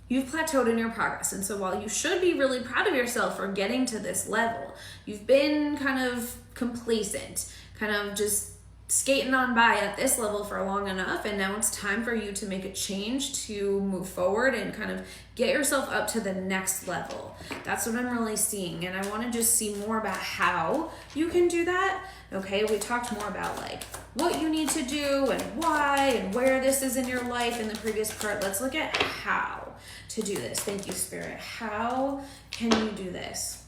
you've plateaued in your progress. And so while you should be really proud of yourself for getting to this level, you've been kind of complacent, kind of just skating on by at this level for long enough, and now it's time for you to make a change to move forward and kind of get yourself up to the next level. That's what I'm really seeing, and I want to just see more about how you can do that. Okay, we talked more about like what you need to do and why and where this is in your life in the previous part. Let's look at how to do this. Thank you, Spirit. How can you do this?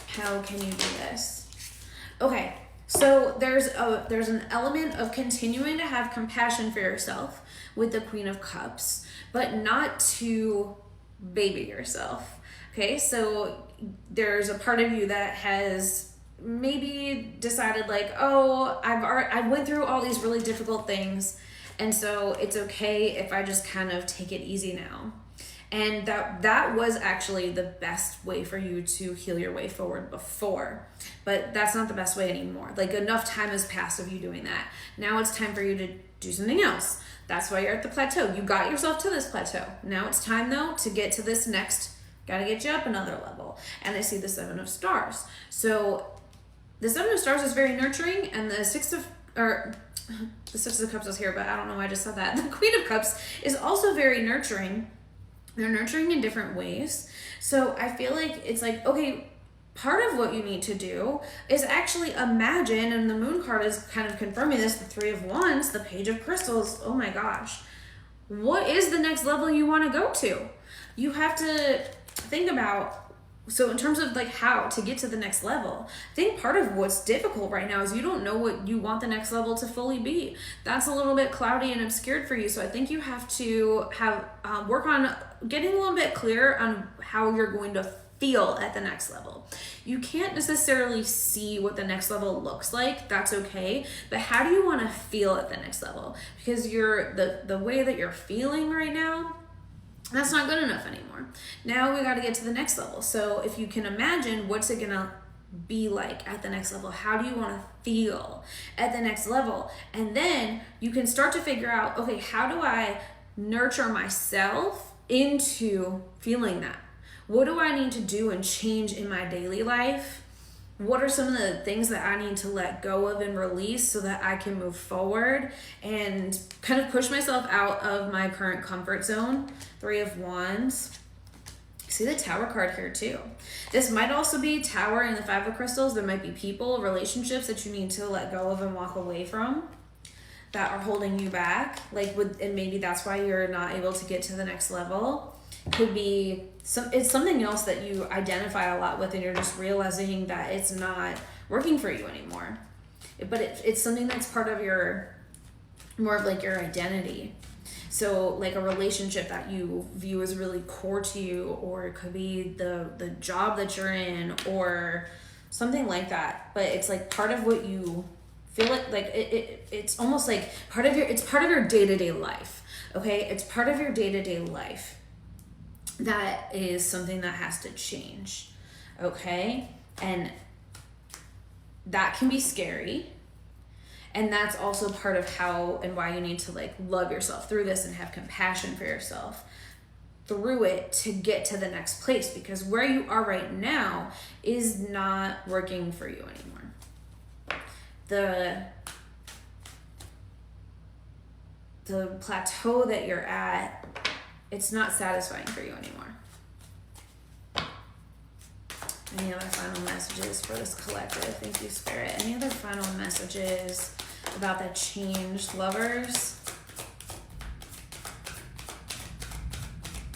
How can you do this? Okay. So there's an element of continuing to have compassion for yourself with the Queen of Cups, but not to baby yourself. Okay, so there's a part of you that has maybe decided like, oh, I went through all these really difficult things, and so it's okay if I just kind of take it easy now. And that was actually the best way for you to heal your way forward before. But that's not the best way anymore. Like, enough time has passed of you doing that. Now it's time for you to do something else. That's why you're at the plateau. You got yourself to this plateau. Now it's time, though, to get to this next, gotta get you up another level. And I see the Seven of Stars. So the Seven of Stars is very nurturing, and the Six of Cups is here, but I don't know why I just said that. The Queen of Cups is also very nurturing. They're nurturing in different ways. So I feel like it's like, okay, part of what you need to do is actually imagine, and the Moon card is kind of confirming this, the Three of Wands, the Page of Crystals, oh my gosh. What is the next level you want to go to? You have to think about, so in terms of like how to get to the next level, I think part of what's difficult right now is you don't know what you want the next level to fully be. That's a little bit cloudy and obscured for you. So I think you have to work on getting a little bit clearer on how you're going to feel at the next level. You can't necessarily see what the next level looks like. That's okay. But how do you want to feel at the next level? Because the way that you're feeling right now, that's not good enough anymore. Now we got to get to the next level. So if you can imagine what's it going to be like at the next level, how do you want to feel at the next level? And then you can start to figure out, okay, how do I nurture myself into feeling that? What do I need to do and change in my daily life? What are some of the things that I need to let go of and release so that I can move forward and kind of push myself out of my current comfort zone? Three of Wands. See the Tower card here too. This might also be Tower and the Five of Crystals. There might be people, relationships that you need to let go of and walk away from that are holding you back. And maybe that's why you're not able to get to the next level. Could be it's something else that you identify a lot with, and you're just realizing that it's not working for you anymore. But it's something that's part of more of like your identity. So like a relationship that you view as really core to you, or it could be the job that you're in, or something like that. But it's like part of what you feel it's almost like part of your day-to-day life. Okay, it's part of your day-to-day life. That is something that has to change, okay? And that can be scary. And that's also part of how and why you need to like love yourself through this and have compassion for yourself through it to get to the next place, because where you are right now is not working for you anymore. The plateau that you're at, it's not satisfying for you anymore. Any other final messages for this collective? Thank you, Spirit. Any other final messages about that change, lovers?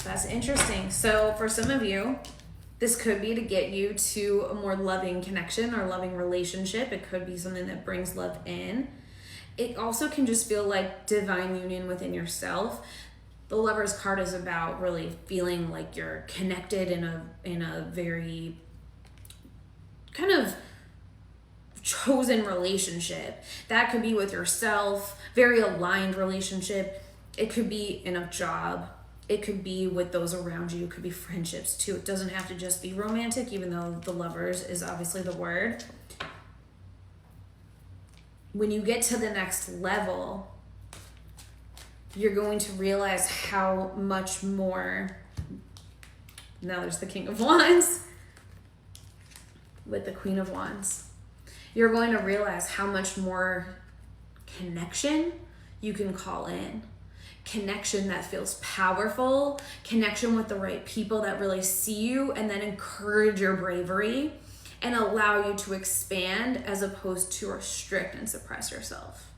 That's interesting. So for some of you, this could be to get you to a more loving connection or loving relationship. It could be something that brings love in. It also can just feel like divine union within yourself. The Lover's card is about really feeling like you're connected in a very kind of chosen relationship. That could be with yourself, very aligned relationship. It could be in a job. It could be with those around you. It could be friendships too. It doesn't have to just be romantic, even though the Lovers is obviously the word. When you get to the next level, you're going to realize how much more, now there's the King of Wands with the Queen of Wands. You're going to realize how much more connection you can call in. Connection that feels powerful, connection with the right people that really see you and then encourage your bravery and allow you to expand as opposed to restrict and suppress yourself.